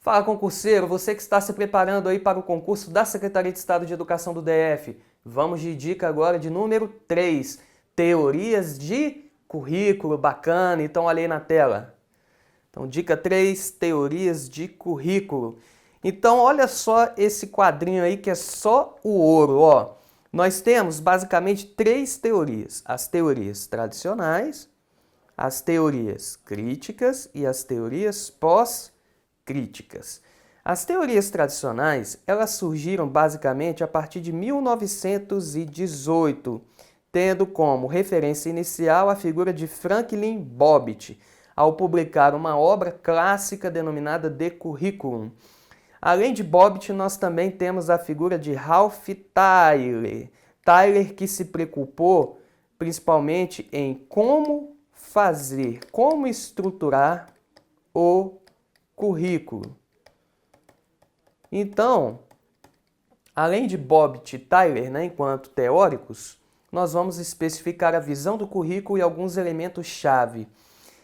Fala, concurseiro, você que está se preparando aí para o concurso da Secretaria de Estado de Educação do DF. Vamos de dica agora de número 3, teorias de currículo, bacana, então olha aí na tela. Então, dica 3, teorias de currículo. Então, olha só esse quadrinho aí que é só o ouro, ó. Nós temos basicamente três teorias: as teorias tradicionais, as teorias críticas e as teorias pós-críticas. As teorias tradicionais, elas surgiram basicamente a partir de 1918, tendo como referência inicial a figura de Franklin Bobbitt, ao publicar uma obra clássica denominada De Curriculum. Além de Bobbitt, nós também temos a figura de Ralph Tyler. Tyler que se preocupou principalmente em como fazer, como estruturar o currículo. Então, além de Bobbitt e Tyler, enquanto teóricos, nós vamos especificar a visão do currículo e alguns elementos-chave.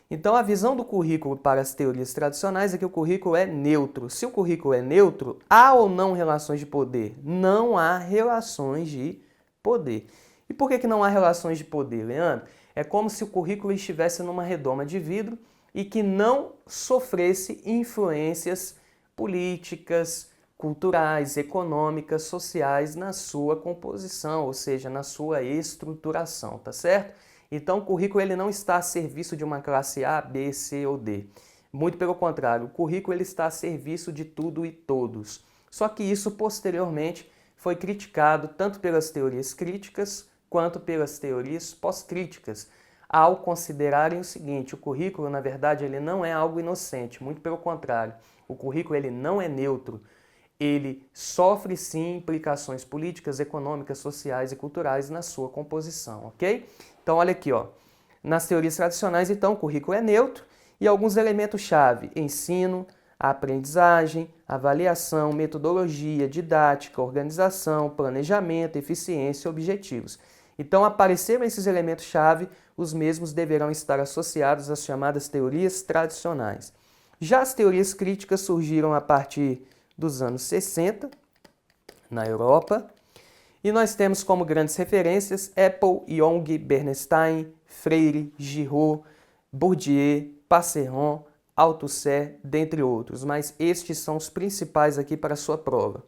Então, a visão do currículo para as teorias tradicionais é que o currículo é neutro. Se o currículo é neutro, há ou não relações de poder? Não há relações de poder. E por que não há relações de poder, Leandro? É como se o currículo estivesse numa redoma de vidro e que não sofresse influências políticas, culturais, econômicas, sociais na sua composição, ou seja, na sua estruturação, tá certo? Então, o currículo ele não está a serviço de uma classe A, B, C ou D. Muito pelo contrário, o currículo ele está a serviço de tudo e todos. Só que isso, posteriormente, foi criticado tanto pelas teorias críticas quanto pelas teorias pós-críticas, ao considerarem o seguinte: o currículo, na verdade, ele não é algo inocente, muito pelo contrário. O currículo ele não é neutro. Ele sofre sim implicações políticas, econômicas, sociais e culturais na sua composição, ok? Então olha aqui, ó. Nas teorias tradicionais, então, o currículo é neutro e alguns elementos-chave: ensino, aprendizagem, avaliação, metodologia, didática, organização, planejamento, eficiência e objetivos. Então, apareceram esses elementos-chave, os mesmos deverão estar associados às chamadas teorias tradicionais. Já as teorias críticas surgiram a partir dos anos 60, na Europa, e nós temos como grandes referências Apple, Young, Bernstein, Freire, Giraud, Bourdieu, Passeron, Althusser, dentre outros, mas estes são os principais aqui para a sua prova.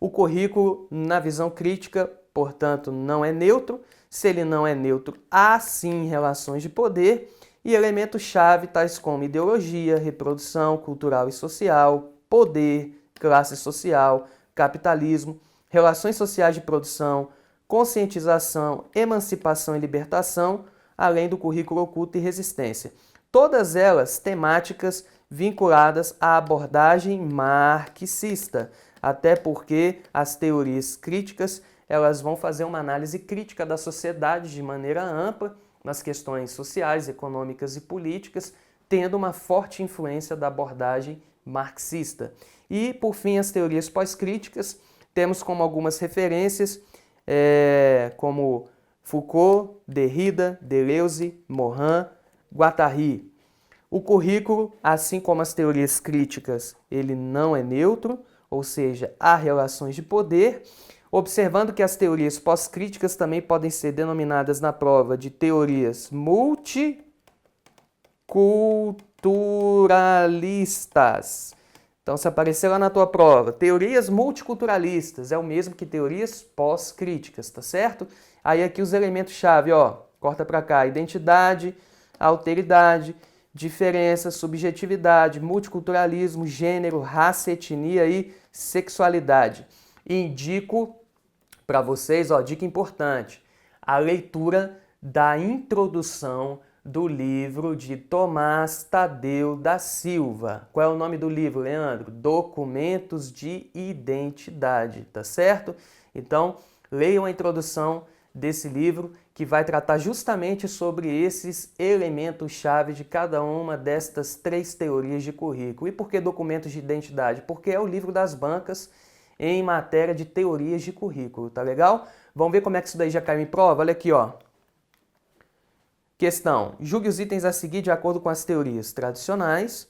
O currículo, na visão crítica, portanto, não é neutro. Se ele não é neutro, há sim relações de poder e elementos-chave tais como ideologia, reprodução cultural e social, poder, classe social, capitalismo, relações sociais de produção, conscientização, emancipação e libertação, além do currículo oculto e resistência. Todas elas temáticas vinculadas à abordagem marxista, até porque as teorias críticas elas vão fazer uma análise crítica da sociedade de maneira ampla, nas questões sociais, econômicas e políticas, tendo uma forte influência da abordagem marxista. E, por fim, as teorias pós-críticas, temos como algumas referências, como Foucault, Derrida, Deleuze, Morin, Guattari. O currículo, assim como as teorias críticas, ele não é neutro, ou seja, há relações de poder, observando que as teorias pós-críticas também podem ser denominadas na prova de teorias multiculturalistas. Então, se aparecer lá na tua prova, teorias multiculturalistas, é o mesmo que teorias pós-críticas, tá certo? Aí aqui os elementos-chave, ó, corta para cá: identidade, alteridade, diferença, subjetividade, multiculturalismo, gênero, raça, etnia e sexualidade. Indico para vocês, ó, dica importante, a leitura da introdução do livro de Tomás Tadeu da Silva. Qual é o nome do livro, Leandro? Documentos de Identidade, tá certo? Então, leiam a introdução desse livro que vai tratar justamente sobre esses elementos-chave de cada uma destas três teorias de currículo. E por que documentos de identidade? Porque é o livro das bancas em matéria de teorias de currículo, tá legal? Vamos ver como é que isso daí já caiu em prova? Olha aqui, ó. Questão: julgue os itens a seguir de acordo com as teorias tradicionais,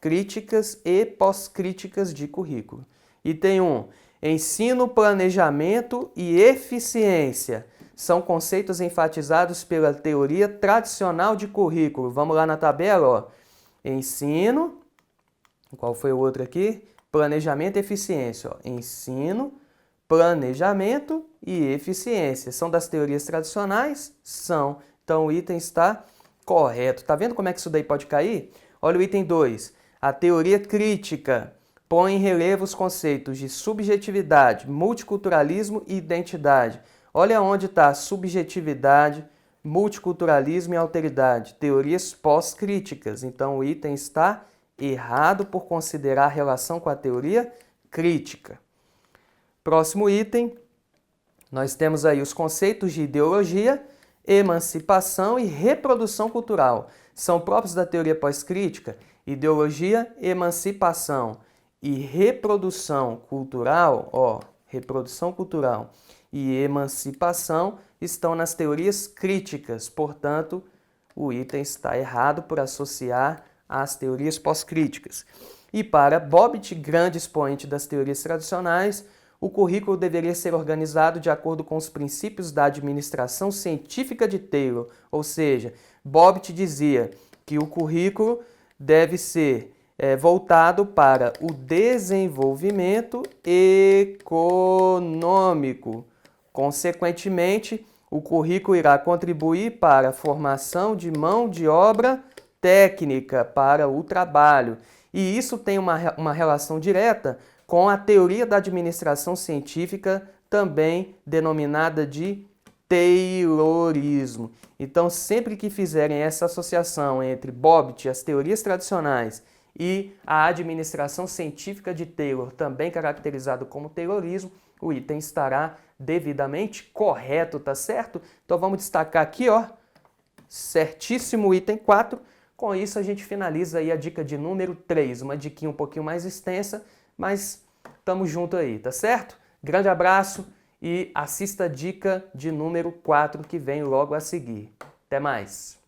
críticas e pós-críticas de currículo. Item 1. Ensino, planejamento e eficiência. São conceitos enfatizados pela teoria tradicional de currículo. Vamos lá na tabela, ó. Ensino, qual foi o outro aqui? Planejamento e eficiência. Ó. Ensino, planejamento e eficiência. São das teorias tradicionais? São. Então o item está correto. Tá vendo como é que isso daí pode cair? Olha o item 2. A teoria crítica põe em relevo os conceitos de subjetividade, multiculturalismo e identidade. Olha onde está subjetividade, multiculturalismo e alteridade. Teorias pós-críticas. Então o item está errado por considerar a relação com a teoria crítica. Próximo item, nós temos aí os conceitos de ideologia, emancipação e reprodução cultural. São próprios da teoria pós-crítica. Ideologia, emancipação e reprodução cultural, ó, reprodução cultural e emancipação estão nas teorias críticas. Portanto, o item está errado por associar às teorias pós-críticas. E para Bobbitt, grande expoente das teorias tradicionais, o currículo deveria ser organizado de acordo com os princípios da administração científica de Taylor, ou seja, Bobbitt dizia que o currículo deve ser voltado para o desenvolvimento econômico. Consequentemente, o currículo irá contribuir para a formação de mão de obra técnica para o trabalho. E isso tem uma relação direta com a teoria da administração científica, também denominada de Taylorismo. Então, sempre que fizerem essa associação entre Bobbitt, as teorias tradicionais, e a administração científica de Taylor, também caracterizado como Taylorismo, o item estará devidamente correto, tá certo? Então vamos destacar aqui, ó, certíssimo o item 4. Com isso a gente finaliza aí a dica de número 3, uma diquinha um pouquinho mais extensa, mas tamo junto aí, tá certo? Grande abraço e assista a dica de número 4 que vem logo a seguir. Até mais!